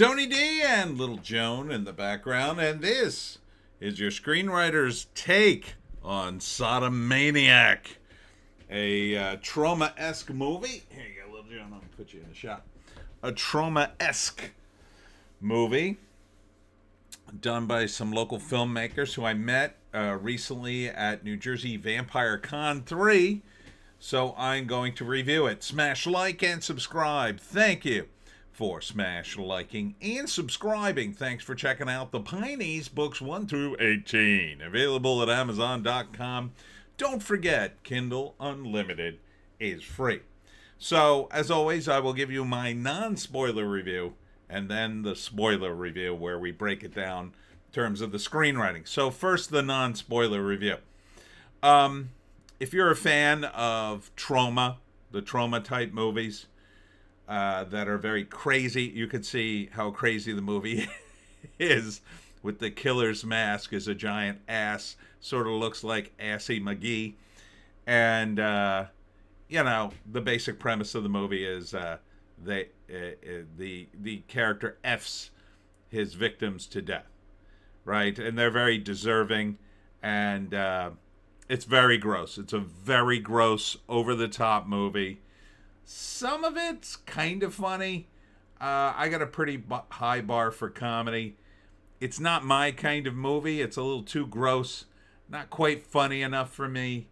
Tony D and Little Joan in the background, and this is your screenwriter's take on Sodomaniac, a trauma-esque movie. Here you go, Little Joan, I'll put you in the shot. A trauma-esque movie done by some local filmmakers who I met recently at New Jersey Vampire Con 3, so I'm going to review it. Smash like and subscribe. Thank you for smash liking and subscribing. Thanks for checking out the Pineys books 1 through 18, available at Amazon.com. Don't forget, Kindle Unlimited is free. So, as always, I will give you my non-spoiler review and then the spoiler review where we break it down in terms of the screenwriting. So, first, the non-spoiler review. If you're a fan of the trauma-type movies, that are very crazy. You can see how crazy the movie is with the killer's mask as a giant ass. Sort of looks like Assy McGee. And, the basic premise of the movie is the character F's his victims to death, right? And they're very deserving, and it's very gross. It's a very gross, over-the-top movie. Some of it's kind of funny. I got a pretty high bar for comedy. It's not my kind of movie. It's a little too gross. Not quite funny enough for me.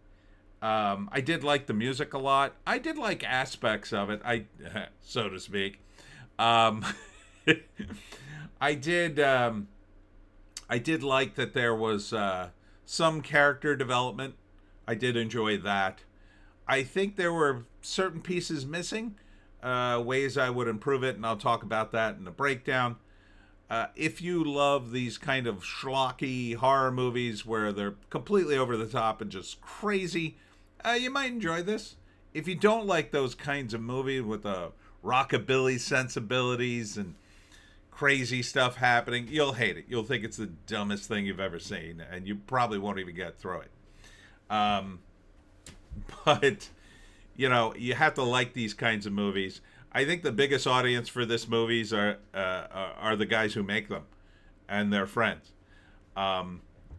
I did like the music a lot. I did like aspects of it, so to speak. I did like that there was some character development. I did enjoy that. I think there were certain pieces missing, ways I would improve it, and I'll talk about that in the breakdown. If you love these kind of schlocky horror movies where they're completely over the top and just crazy, you might enjoy this. If you don't like those kinds of movies with rockabilly sensibilities and crazy stuff happening, you'll hate it. You'll think it's the dumbest thing you've ever seen, and you probably won't even get through it. But, you have to like these kinds of movies. I think the biggest audience for this movies are the guys who make them and their friends.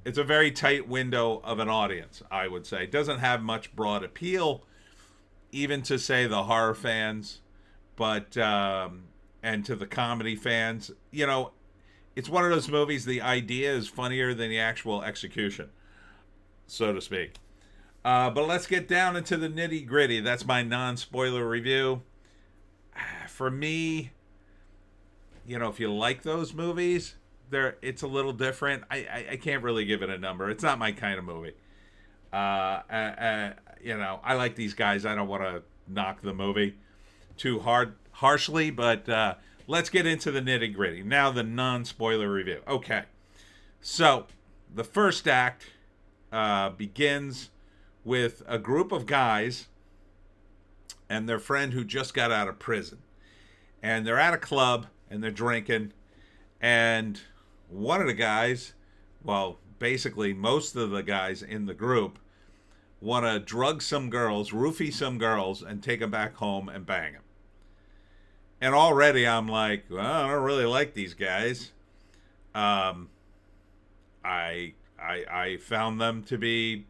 It's a very tight window of an audience, I would say. It doesn't have much broad appeal, even to, say, the horror fans, but and to the comedy fans. It's one of those movies, the idea is funnier than the actual execution, so to speak. But let's get down into the nitty gritty. That's my non-spoiler review. For me, if you like those movies, it's a little different. I can't really give it a number. It's not my kind of movie. I like these guys. I don't want to knock the movie too harshly, but let's get into the nitty gritty. Now the non-spoiler review. Okay. So the first act begins with a group of guys and their friend who just got out of prison. And they're at a club, and they're drinking. And one of the guys, well, basically most of the guys in the group, want to drug some girls, roofie some girls, and take them back home and bang them. And already I'm like, well, I don't really like these guys. I found them to be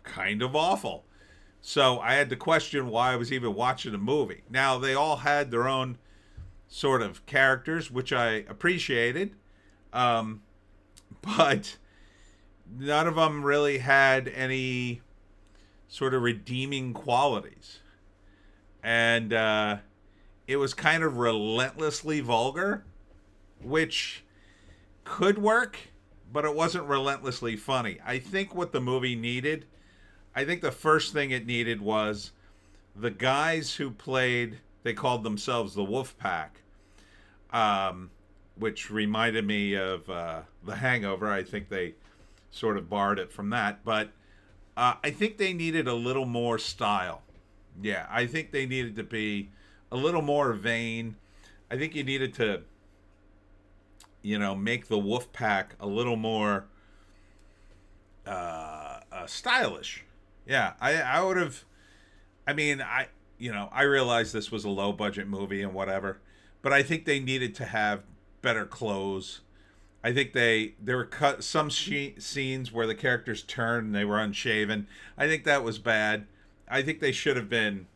kind of awful. So I had to question why I was even watching a movie. Now, they all had their own sort of characters, which I appreciated. But none of them really had any sort of redeeming qualities. And it was kind of relentlessly vulgar, which could work, but it wasn't relentlessly funny. I think what the movie needed, I think the first thing it needed was the guys who played, they called themselves the Wolf Pack, which reminded me of The Hangover. I think they sort of borrowed it from that. But I think they needed a little more style. Yeah, I think they needed to be a little more vain. I think you needed to, make the Wolf Pack a little more stylish. Yeah, I would have. I mean, I realized this was a low budget movie and whatever, but I think they needed to have better clothes. I think there were some scenes where the characters turned and they were unshaven. I think that was bad. I think they should have been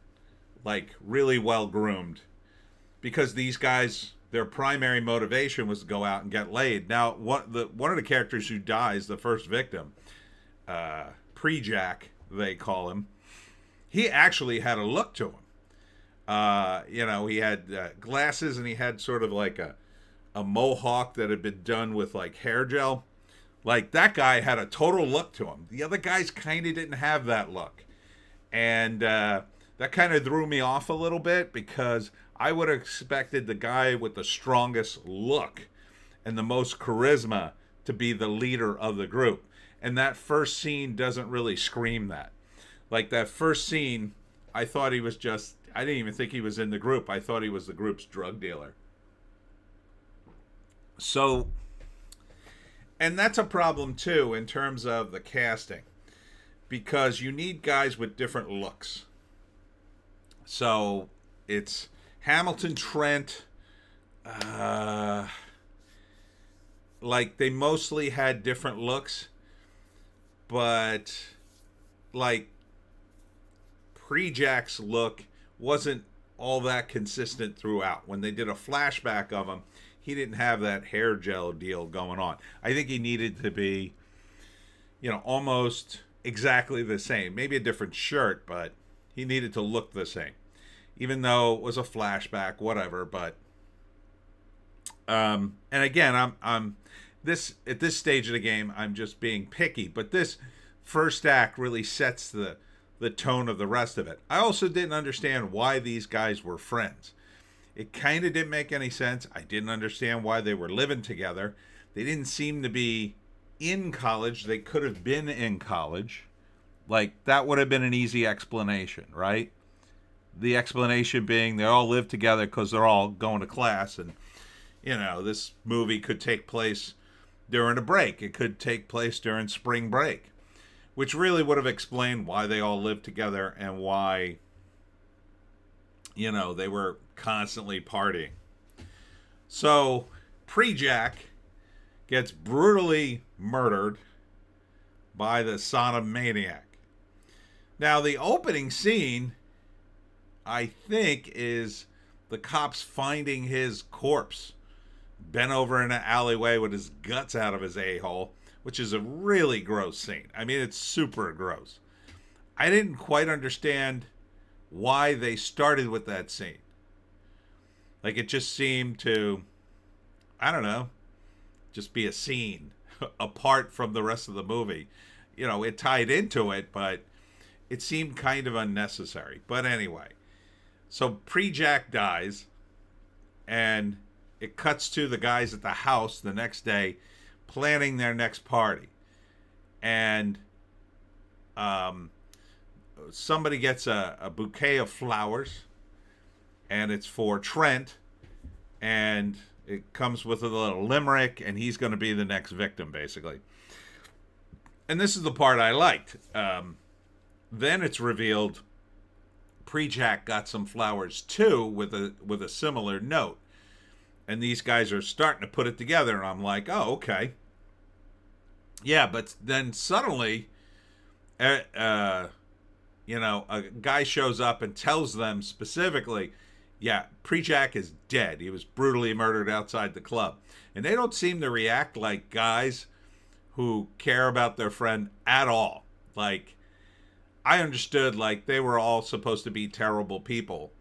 like really well groomed, because these guys, their primary motivation was to go out and get laid. Now, one of the characters who dies, the first victim, Pre-Jack, they call him, he actually had a look to him. He had glasses, and he had sort of like a mohawk that had been done with like hair gel. Like, that guy had a total look to him. The other guys kind of didn't have that look. And that kind of threw me off a little bit, because I would have expected the guy with the strongest look and the most charisma to be the leader of the group. And that first scene doesn't really scream that. Like, that first scene, I thought he was just, I didn't even think he was in the group. I thought he was the group's drug dealer. So, and that's a problem too in terms of the casting, because you need guys with different looks. So it's Hamilton, Trent, like they mostly had different looks, but like Pre-Jack's look wasn't all that consistent throughout. When they did a flashback of him, he didn't have that hair gel deal going on. I think he needed to be, almost exactly the same. Maybe a different shirt, but he needed to look the same. Even though it was a flashback, whatever. But, and again, I'm this at this stage of the game, I'm just being picky. But this first act really sets the tone of the rest of it. I also didn't understand why these guys were friends. It kind of didn't make any sense. I didn't understand why they were living together. They didn't seem to be in college. They could have been in college. Like, that would have been an easy explanation, right? The explanation being they all live together because they're all going to class. And, this movie could take place during a break. It could take place during spring break, which really would have explained why they all lived together and why, they were constantly partying. So Pre-Jack gets brutally murdered by the Sodomaniac. Now, the opening scene, I think, is the cops finding his corpse bent over in an alleyway with his guts out of his a-hole, which is a really gross scene. I mean, it's super gross. I didn't quite understand why they started with that scene. Like, it just seemed to, I don't know, just be a scene apart from the rest of the movie. It tied into it, but it seemed kind of unnecessary. But anyway, so Pre-Jack dies, and it cuts to the guys at the house the next day planning their next party. And somebody gets a bouquet of flowers, and it's for Trent, and it comes with a little limerick, and he's going to be the next victim, basically. And this is the part I liked. Then it's revealed Pre-Jack got some flowers too, with a similar note, and these guys are starting to put it together, and I'm like, oh, okay. Yeah, but then suddenly, a guy shows up and tells them specifically, yeah, Pre-Jack is dead. He was brutally murdered outside the club. And they don't seem to react like guys who care about their friend at all. Like, I understood, like, they were all supposed to be terrible people.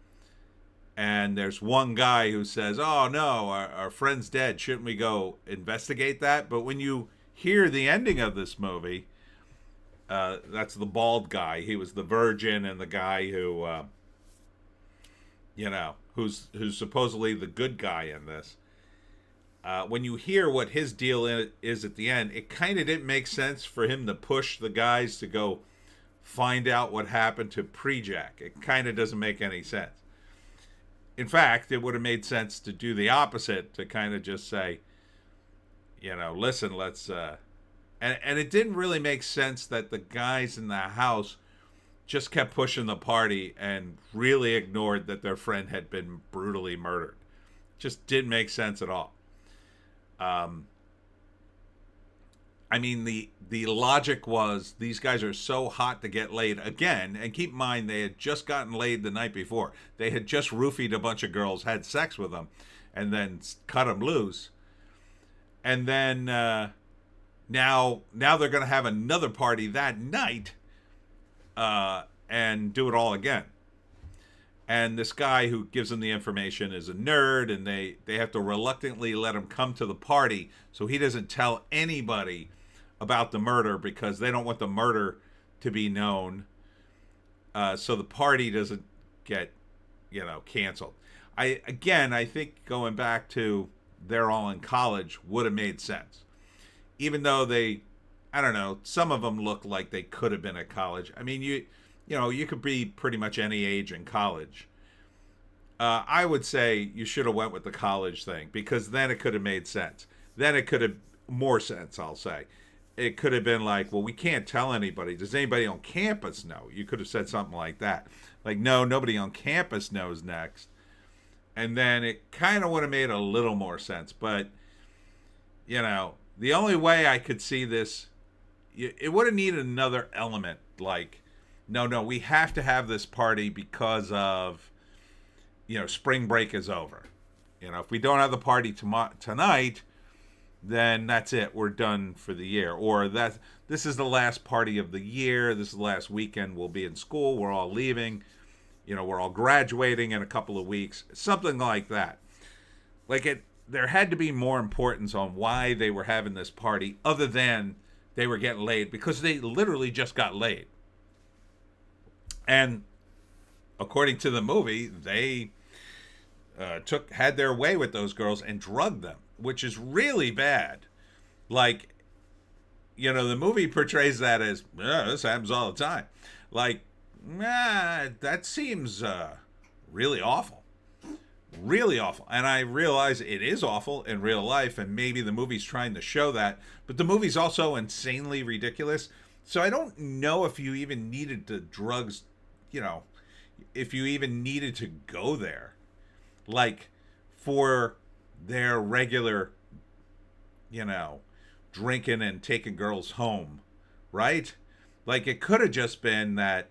And there's one guy who says, oh, no, our friend's dead. Shouldn't we go investigate that? But when you hear the ending of this movie, that's the bald guy. He was the virgin, and the guy who, who's supposedly the good guy in this. When you hear what his deal is at the end, it kind of didn't make sense for him to push the guys to go find out what happened to Pre-Jack. It kind of doesn't make any sense. In fact, it would have made sense to do the opposite, to kind of just say, listen, let's... And it didn't really make sense that the guys in the house just kept pushing the party and really ignored that their friend had been brutally murdered. Just didn't make sense at all. I mean, the logic was these guys are so hot to get laid again. And keep in mind, they had just gotten laid the night before. They had just roofied a bunch of girls, had sex with them, and then cut them loose. And then now they're going to have another party that night and do it all again. And this guy who gives them the information is a nerd, and they have to reluctantly let him come to the party so he doesn't tell anybody about the murder, because they don't want the murder to be known, so the party doesn't get, canceled. I think going back to they're all in college would have made sense, even though I don't know, some of them look like they could have been at college. I mean, you could be pretty much any age in college. I would say you should have went with the college thing, because then it could have made sense. Then it could have more sense, I'll say. It could have been like, well, we can't tell anybody. Does anybody on campus know? You could have said something like that. Like, no, nobody on campus knows next. And then it kind of would have made a little more sense. But, the only way I could see this, it would have needed another element. Like, no, we have to have this party because of, spring break is over. If we don't have the party tonight, then that's it. We're done for the year. Or this is the last party of the year. This is the last weekend we'll be in school. We're all leaving. We're all graduating in a couple of weeks. Something like that. There had to be more importance on why they were having this party other than they were getting laid, because they literally just got laid. And according to the movie, they had their way with those girls and drugged them, which is really bad. The movie portrays that as, this happens all the time. That seems really awful. Really awful. And I realize it is awful in real life, and maybe the movie's trying to show that, but the movie's also insanely ridiculous. So I don't know if you even needed the drugs, if you even needed to go there. For their regular, drinking and taking girls home, right? It could have just been that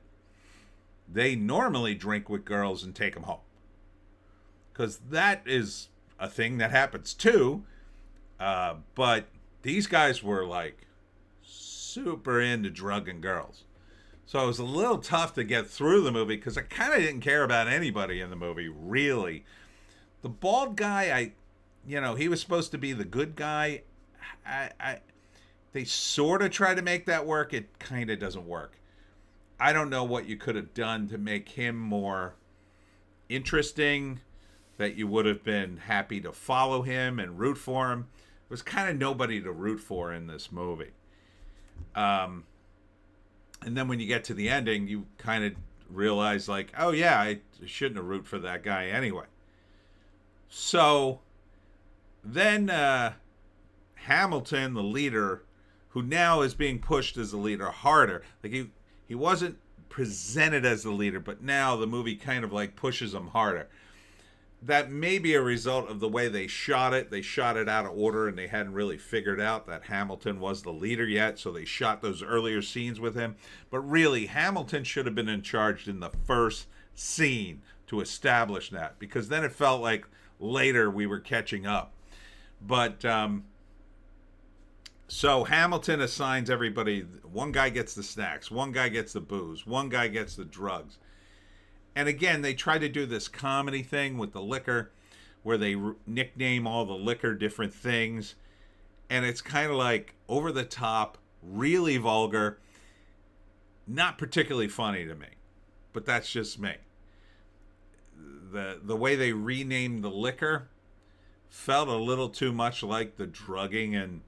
they normally drink with girls and take them home, because that is a thing that happens too. But these guys were super into drugging girls, so it was a little tough to get through the movie, because I kind of didn't care about anybody in the movie, really. The bald guy, he was supposed to be the good guy. They sort of try to make that work. It kind of doesn't work. I don't know what you could have done to make him more interesting, that you would have been happy to follow him and root for him. There was kind of nobody to root for in this movie. And then when you get to the ending, you kind of realize, oh yeah, I shouldn't have root for that guy anyway. So then Hamilton, the leader, who now is being pushed as the leader harder. He wasn't presented as the leader, but now the movie kind of pushes him harder. That may be a result of the way they shot it. They shot it out of order, and they hadn't really figured out that Hamilton was the leader yet, so they shot those earlier scenes with him. But really, Hamilton should have been in charge in the first scene to establish that, because then it felt like later we were catching up. But so Hamilton assigns everybody. One guy gets the snacks, one guy gets the booze, one guy gets the drugs. And again, they try to do this comedy thing with the liquor, where they nickname all the liquor different things. And it's kind of over the top, really vulgar, not particularly funny to me. But that's just me. The way they renamed the liquor felt a little too much like the drugging and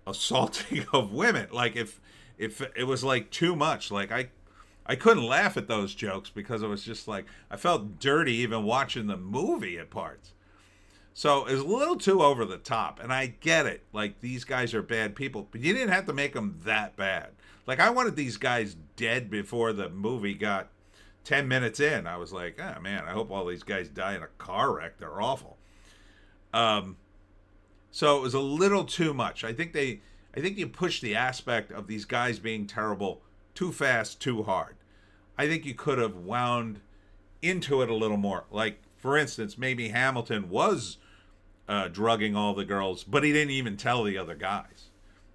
assaulting of women. If it was too much, I couldn't laugh at those jokes, because it was just I felt dirty even watching the movie at parts. So it was a little too over the top, and I get it. These guys are bad people, but you didn't have to make them that bad. I wanted these guys dead before the movie got 10 minutes in. I was like, oh man, I hope all these guys die in a car wreck. They're awful. Um, so it was a little too much. I think you pushed the aspect of these guys being terrible too fast, too hard. I think you could have wound into it a little more. Like, for instance, maybe Hamilton was drugging all the girls, but he didn't even tell the other guys.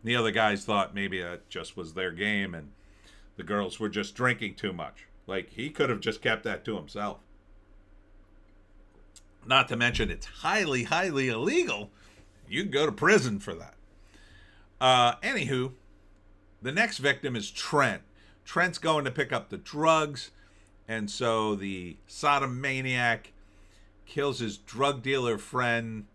The other guys thought maybe that just was their game and the girls were just drinking too much. Like, he could have just kept that to himself. Not to mention, it's highly, highly illegal. You can go to prison for that. Anywho, the next victim is Trent. Trent's going to pick up the drugs, and so the Sodomaniac kills his drug dealer friend,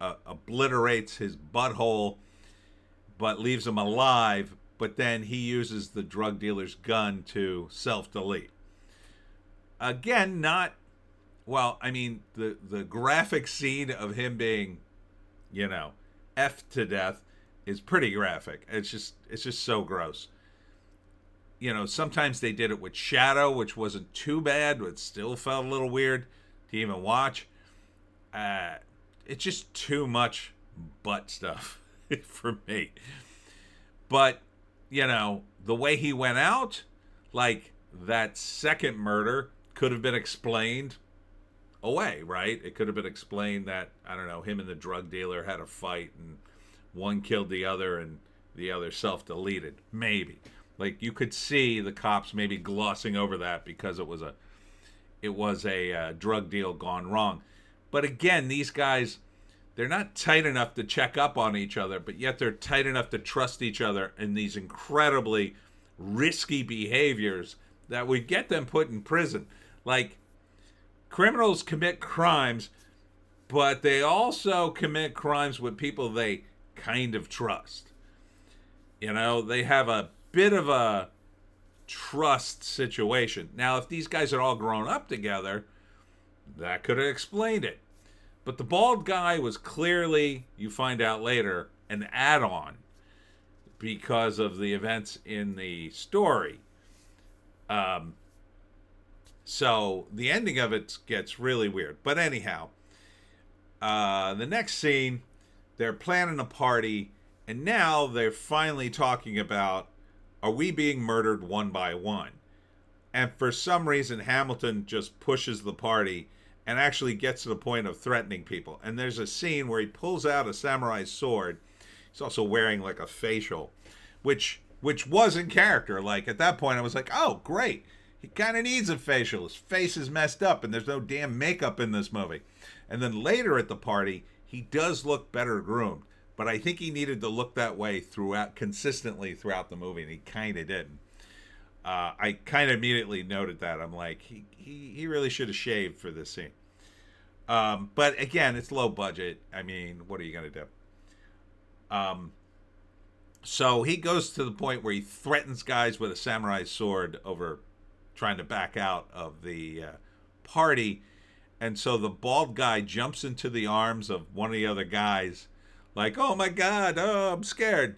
obliterates his butthole, but leaves him alive, but then he uses the drug dealer's gun to self-delete. Again, not, well, I mean, the graphic scene of him being, F to death is pretty graphic. It's just so gross. Sometimes they did it with shadow, which wasn't too bad, but still felt a little weird to even watch. It's just too much butt stuff for me. But, the way he went out, like that second murder could have been explained away, right? It could have been explained that, I don't know, him and the drug dealer had a fight and one killed the other and the other self-deleted. Maybe. Like, you could see the cops maybe glossing over that because it was a drug deal gone wrong. But again, these guys, they're not tight enough to check up on each other, but yet they're tight enough to trust each other in these incredibly risky behaviors that would get them put in prison. Like, criminals commit crimes, but they also commit crimes with people they kind of trust. They have a bit of a trust situation. Now, if these guys are all grown up together, that could have explained it. But the bald guy was clearly, you find out later, an add-on because of the events in the story. So the ending of it gets really weird. But anyhow, the next scene, they're planning a party, and now they're finally talking about, are we being murdered one by one? And for some reason, Hamilton just pushes the party and actually gets to the point of threatening people. And there's a scene where he pulls out a samurai sword. He's also wearing like a facial, which was in character. Like, at that point, I was like, oh, great. He kind of needs a facial. His face is messed up, and there's no damn makeup in this movie. And then later at the party, he does look better groomed. But I think he needed to look that way consistently throughout the movie, and he kind of didn't. I kind of immediately noted that. I'm like, he really should have shaved for this scene. But again, it's low budget. I mean, what are you going to do? So he goes to the point where he threatens guys with a samurai sword over trying to back out of the party. And so the bald guy jumps into the arms of one of the other guys like, oh my God, oh, I'm scared.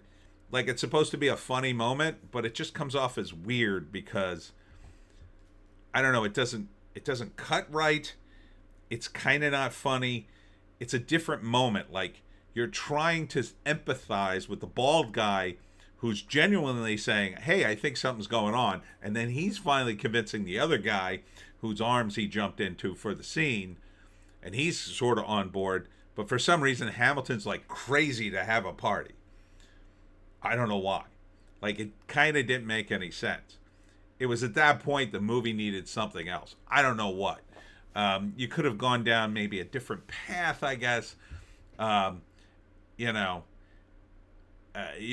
Like, it's supposed to be a funny moment, but it just comes off as weird because, I don't know, it doesn't cut right. It's kind of not funny. It's a different moment. Like, you're trying to empathize with the bald guy who's genuinely saying, hey, I think something's going on. And then he's finally convincing the other guy whose arms he jumped into for the scene. And he's sort of on board. But for some reason, Hamilton's like crazy to have a party. I don't know why. Like, it kind of didn't make any sense. It was at that point the movie needed something else. I don't know what. You could have gone down maybe a different path, I guess. You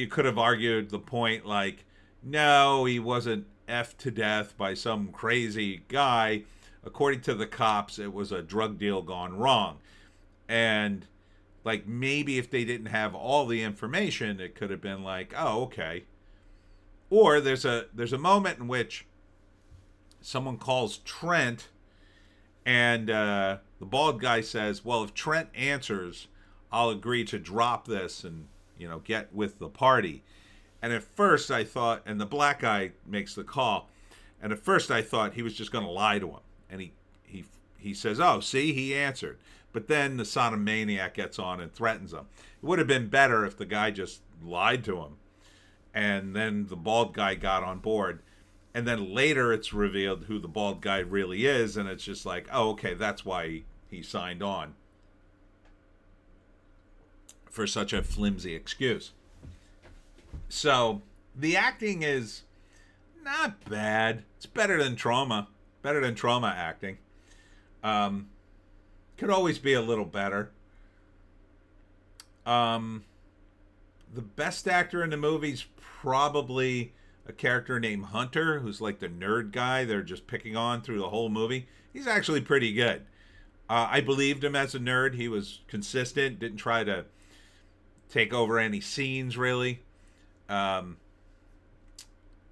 could have argued the point like, no, he wasn't effed to death by some crazy guy. According to the cops, it was a drug deal gone wrong. And like, maybe if they didn't have all the information, it could have been like, oh, okay. Or there's a moment in which someone calls Trent, and the bald guy says, well, if Trent answers, I'll agree to drop this and, get with the party. And at first I thought, and the black guy makes the call, and at first I thought he was just going to lie to him. And he he says, "Oh, see, he answered." But then the Sodomaniac gets on and threatens him. It would have been better if the guy just lied to him, and then the bald guy got on board. And then later it's revealed who the bald guy really is, and it's just like, oh, okay, that's why he signed on for such a flimsy excuse. So the acting is not bad. It's better than Trauma. Better than Trauma acting. Could always be a little better. The best actor in the movie's probably a character named Hunter, who's like the nerd guy they're just picking on through the whole movie. He's actually pretty good. I believed him as a nerd. He was consistent, didn't try to take over any scenes, really. The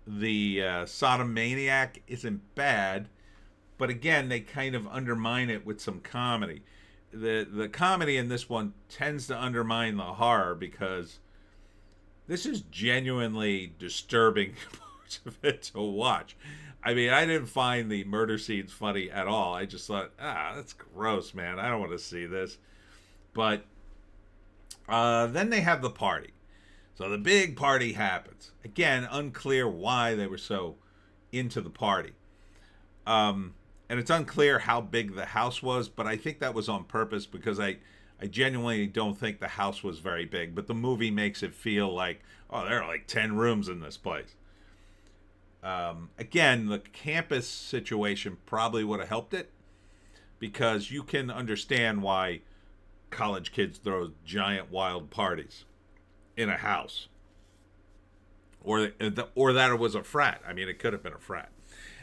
Sodomaniac isn't bad, but again, they kind of undermine it with some comedy. The comedy in this one tends to undermine the horror because this is genuinely disturbing parts of it to watch. I mean, I didn't find the murder scenes funny at all. I just thought, that's gross, man. I don't want to see this. But then they have the party. So the big party happens. Again, unclear why they were so into the party. And it's unclear how big the house was, but I think that was on purpose because I genuinely don't think the house was very big. But the movie makes it feel like, oh, there are like 10 rooms in this place. Again, the campus situation probably would have helped it because you can understand why college kids throw giant wild parties in a house, or that it was a frat. I mean, it could have been a frat.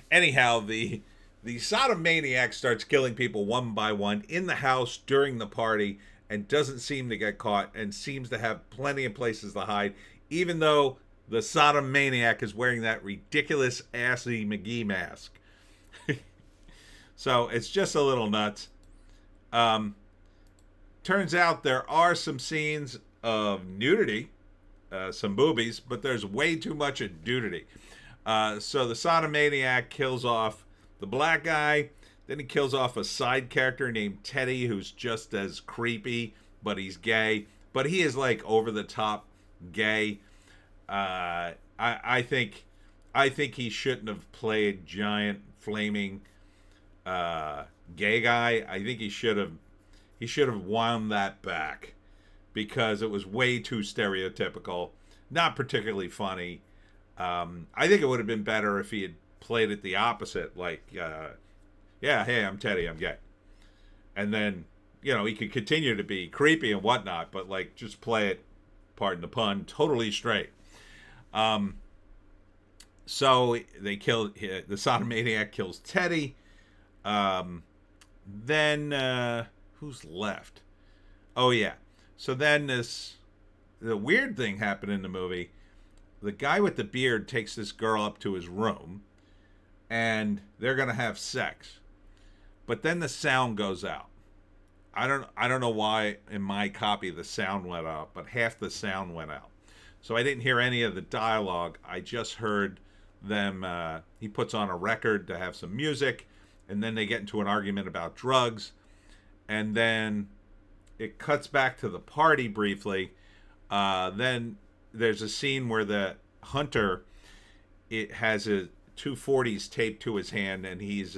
Anyhow, the Sodomaniac starts killing people one by one in the house during the party and doesn't seem to get caught and seems to have plenty of places to hide, even though the Sodomaniac is wearing that ridiculous Assy McGee mask. So it's just a little nuts. Turns out there are some scenes of nudity, some boobies, but there's way too much of nudity. So the Sodomaniac kills off the black guy. Then he kills off a side character named Teddy, who's just as creepy, but he's gay. But he is like over the top gay. I think he shouldn't have played giant flaming gay guy. I think he should have wound that back because it was way too stereotypical, not particularly funny. I think it would have been better if he had played it the opposite, like, yeah, hey, I'm Teddy, I'm gay. And then, he could continue to be creepy and whatnot, but, like, just play it, pardon the pun, totally straight. So they kill, the Sodomaniac kills Teddy. Then, who's left? Oh, yeah. So then the weird thing happened in the movie. The guy with the beard takes this girl up to his room, and they're going to have sex. But then the sound goes out. I don't know why in my copy the sound went out, but half the sound went out. So I didn't hear any of the dialogue. I just heard them. He puts on a record to have some music, and then they get into an argument about drugs. And then it cuts back to the party briefly. Then there's a scene where the hunter, it has a 240s taped to his hand, and he's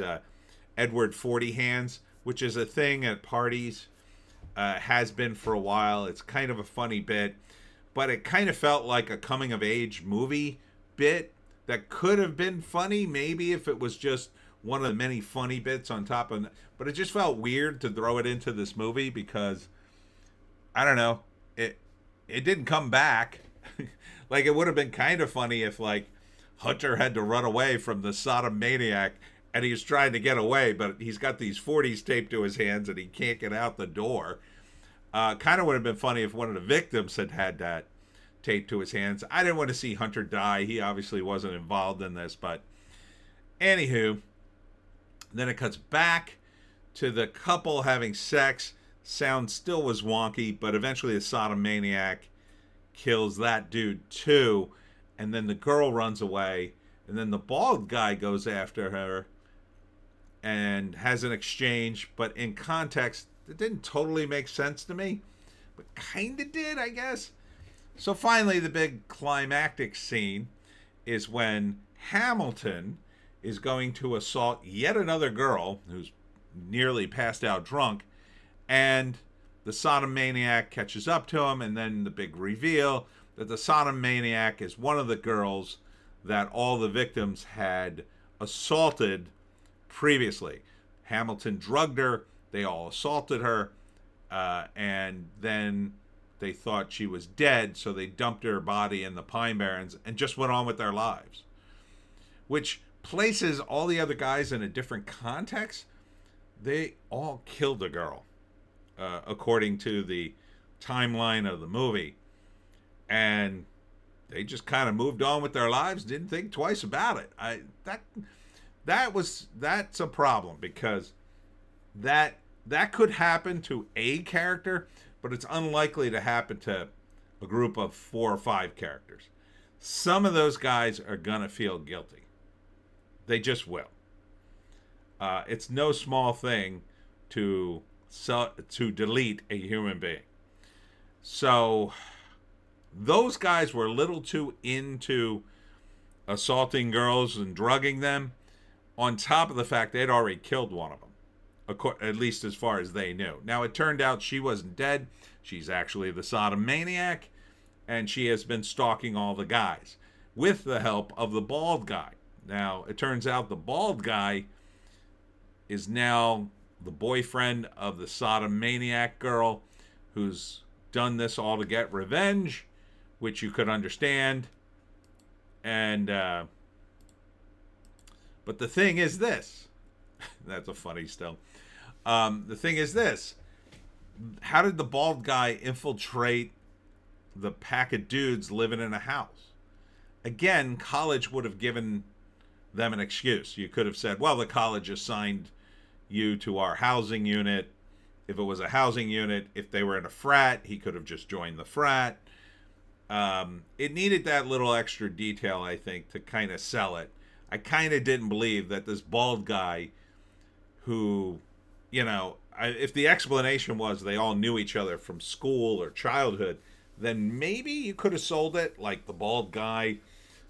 Edward 40 hands, which is a thing at parties, has been for a while. It's kind of a funny bit, but it kind of felt like a coming of age movie bit that could have been funny maybe if it was just one of the many funny bits on top of it. But it just felt weird to throw it into this movie because, I don't know, it didn't come back. Like, it would have been kind of funny if, like, Hunter had to run away from the Sodomaniac and he's trying to get away, but he's got these 40s taped to his hands and he can't get out the door. Kind of would have been funny if one of the victims had that taped to his hands. I didn't want to see Hunter die. He obviously wasn't involved in this, but anywho, then it cuts back to the couple having sex. Sound still was wonky, but eventually the Sodomaniac kills that dude too, and then the girl runs away, and then the bald guy goes after her, and has an exchange, but in context, it didn't totally make sense to me, but kind of did, I guess. So finally, the big climactic scene is when Hamilton is going to assault yet another girl who's nearly passed out drunk, and the Sodomaniac catches up to him, and then the big reveal that the Sodomaniac is one of the girls that all the victims had assaulted previously. Hamilton drugged her, they all assaulted her, and then they thought she was dead, so they dumped her body in the Pine Barrens and just went on with their lives. Which places all the other guys in a different context. They all killed the girl, according to the timeline of the movie. And they just kind of moved on with their lives, didn't think twice about it. That's a problem, because that could happen to a character, but it's unlikely to happen to a group of 4 or 5 characters. Some of those guys are gonna feel guilty. They just will. It's no small thing to delete a human being. So those guys were a little too into assaulting girls and drugging them, on top of the fact they'd already killed one of them, at least as far as they knew. Now, it turned out she wasn't dead. She's actually the Sodomaniac, and she has been stalking all the guys with the help of the bald guy. Now, it turns out the bald guy is now the boyfriend of the Sodomaniac girl, who's done this all to get revenge, which you could understand. And but the thing is this. That's a funny still. The thing is this. How did the bald guy infiltrate the pack of dudes living in a house? Again, college would have given them an excuse. You could have said, well, the college assigned you to our housing unit. If it was a housing unit, if they were in a frat, he could have just joined the frat. It needed that little extra detail, I think, to kind of sell it. I kind of didn't believe that this bald guy who, if the explanation was they all knew each other from school or childhood, then maybe you could have sold it. Like the bald guy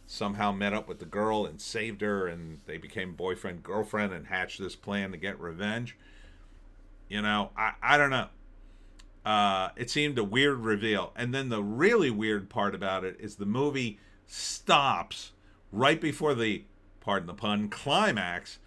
somehow met up with the girl and saved her, and they became boyfriend, girlfriend, and hatched this plan to get revenge. I don't know. It seemed a weird reveal. And then the really weird part about it is the movie stops right before the, pardon the pun, climax,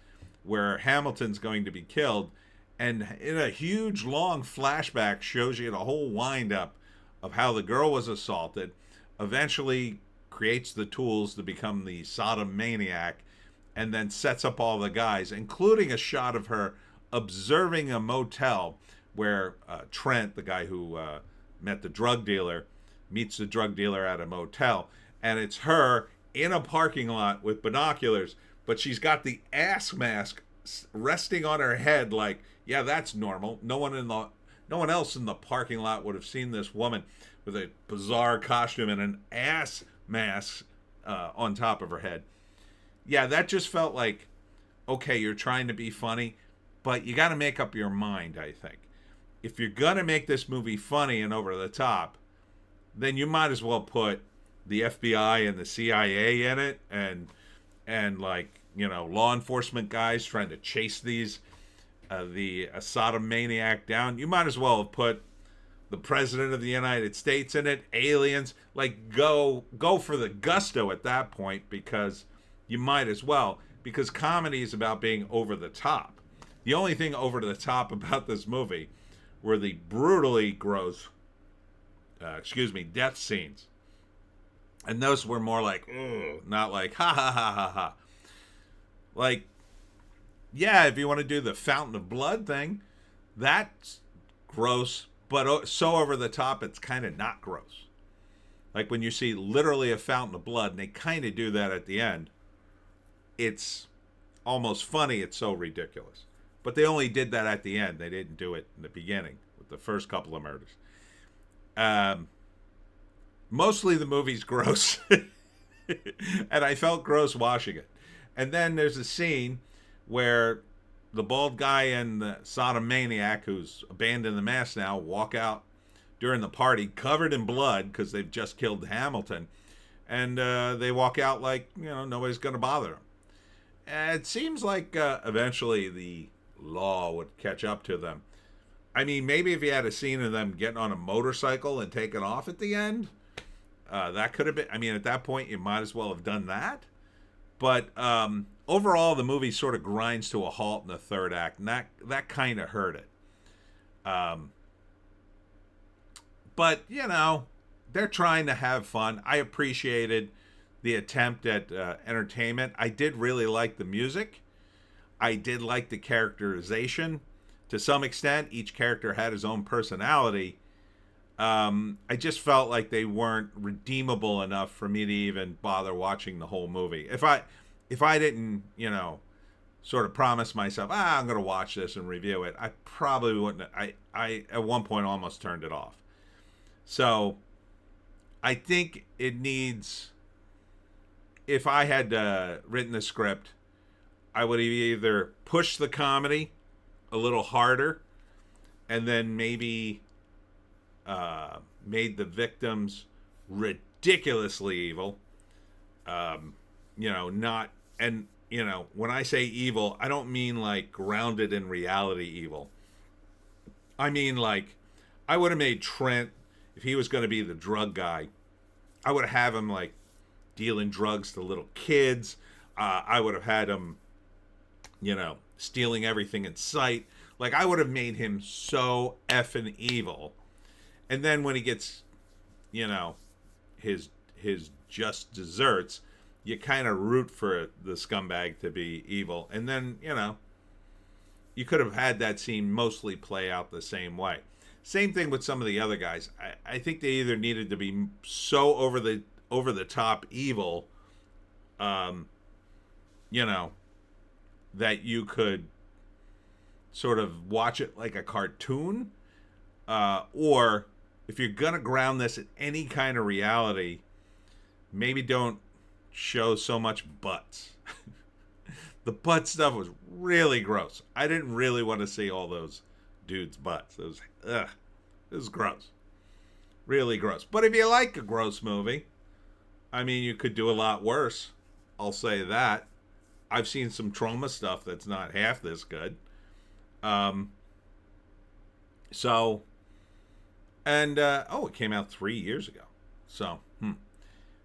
where Hamilton's going to be killed. And in a huge, long flashback shows you the whole wind-up of how the girl was assaulted, eventually creates the tools to become the Sodomaniac, and then sets up all the guys, including a shot of her observing a motel where Trent, the guy who met the drug dealer, meets the drug dealer at a motel. And it's her in a parking lot with binoculars, but she's got the ass mask resting on her head like, yeah, that's normal. No one else in the parking lot would have seen this woman with a bizarre costume and an ass mask on top of her head. Yeah, that just felt like, okay, you're trying to be funny, but you got to make up your mind, I think. If you're going to make this movie funny and over the top, then you might as well put the FBI and the CIA in it, and like, law enforcement guys trying to chase the Sodomaniac down. You might as well have put the President of the United States in it, aliens. Like, go for the gusto at that point, because you might as well, because comedy is about being over the top. The only thing over the top about this movie were the brutally gross, death scenes. And those were more like, ugh, not like, ha ha ha ha ha. Like, yeah, if you want to do the fountain of blood thing, that's gross, but so over the top, it's kind of not gross. Like when you see literally a fountain of blood, and they kind of do that at the end, it's almost funny, it's so ridiculous. But they only did that at the end. They didn't do it in the beginning with the first couple of murders. Mostly the movie's gross. And I felt gross watching it. And then there's a scene where the bald guy and the Sodomaniac, who's abandoned the mask now, walk out during the party covered in blood because they've just killed Hamilton. And they walk out like, nobody's going to bother them. It seems like eventually the law would catch up to them. I mean, maybe if you had a scene of them getting on a motorcycle and taking off at the end, that could have been. I mean, at that point, you might as well have done that. But overall, the movie sort of grinds to a halt in the third act, and that kind of hurt it. But, they're trying to have fun. I appreciated the attempt at entertainment. I did really like the music. I did like the characterization. To some extent, each character had his own personality. I just felt like they weren't redeemable enough for me to even bother watching the whole movie. If I didn't, sort of promise myself, I'm going to watch this and review it, I probably wouldn't. I at one point almost turned it off. So I think it needs, if I had written the script, I would have either pushed the comedy a little harder and then maybe made the victims ridiculously evil. Not, and, when I say evil, I don't mean like grounded in reality evil. I mean, like, I would have made Trent, if he was going to be the drug guy, I would have him like dealing drugs to little kids. I would have had him, stealing everything in sight. Like, I would have made him so effing evil. And then when he gets, his just desserts, you kind of root for the scumbag to be evil. And then, you could have had that scene mostly play out the same way. Same thing with some of the other guys. I think they either needed to be so over the top evil, that you could sort of watch it like a cartoon, or if you're gonna ground this in any kind of reality, maybe don't show so much butts. The butt stuff was really gross. I didn't really want to see all those dudes' butts. It was gross. Really gross. But if you like a gross movie, I mean, you could do a lot worse. I'll say that. I've seen some trauma stuff that's not half this good. It came out 3 years ago. So,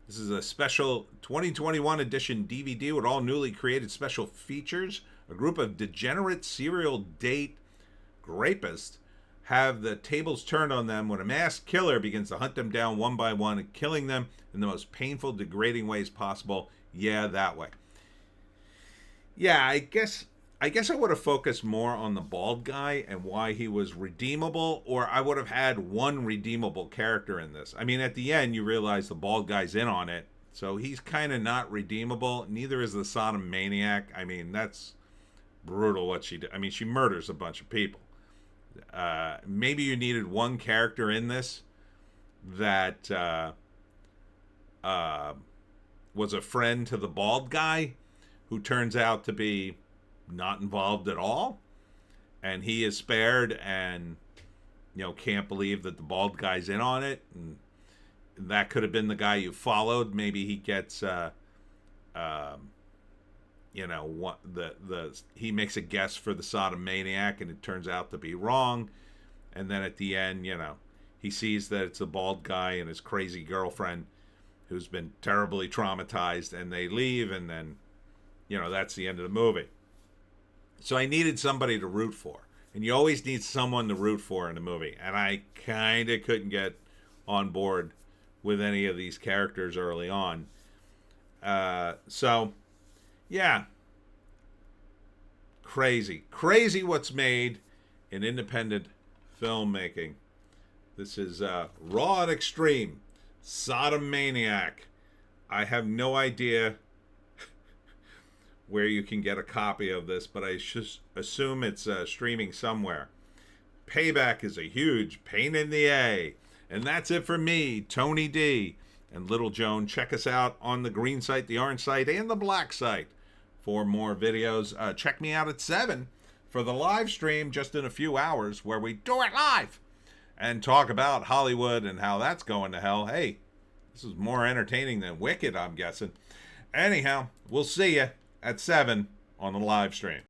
this is a special 2021 edition DVD with all newly created special features. A group of degenerate serial date rapists have the tables turned on them when a masked killer begins to hunt them down one by one and killing them in the most painful, degrading ways possible. Yeah, that way. Yeah, I guess I would have focused more on the bald guy and why he was redeemable, or I would have had one redeemable character in this. I mean, at the end, you realize the bald guy's in on it, so he's kind of not redeemable. Neither is the Sodomaniac. I mean, that's brutal what she did. I mean, she murders a bunch of people. Maybe you needed one character in this that was a friend to the bald guy who turns out to be not involved at all, and he is spared and can't believe that the bald guy's in on it, and that could have been the guy you followed. Maybe he gets he makes a guess for the Sodomaniac and it turns out to be wrong, and then at the end he sees that it's a bald guy and his crazy girlfriend who's been terribly traumatized, and they leave, and then that's the end of the movie. So I needed somebody to root for. And you always need someone to root for in a movie. And I kind of couldn't get on board with any of these characters early on. Yeah. Crazy what's made in independent filmmaking. This is raw and extreme. Sodomaniac. I have no idea where you can get a copy of this, but I just assume it's streaming somewhere. Payback is a huge pain in the A. And that's it for me, Tony D. And Little Joan. Check us out on the green site, the orange site, and the black site for more videos. Check me out at 7 for the live stream just in a few hours where we do it live and talk about Hollywood and how that's going to hell. Hey, this is more entertaining than Wicked, I'm guessing. Anyhow, we'll see you at 7 on the live stream.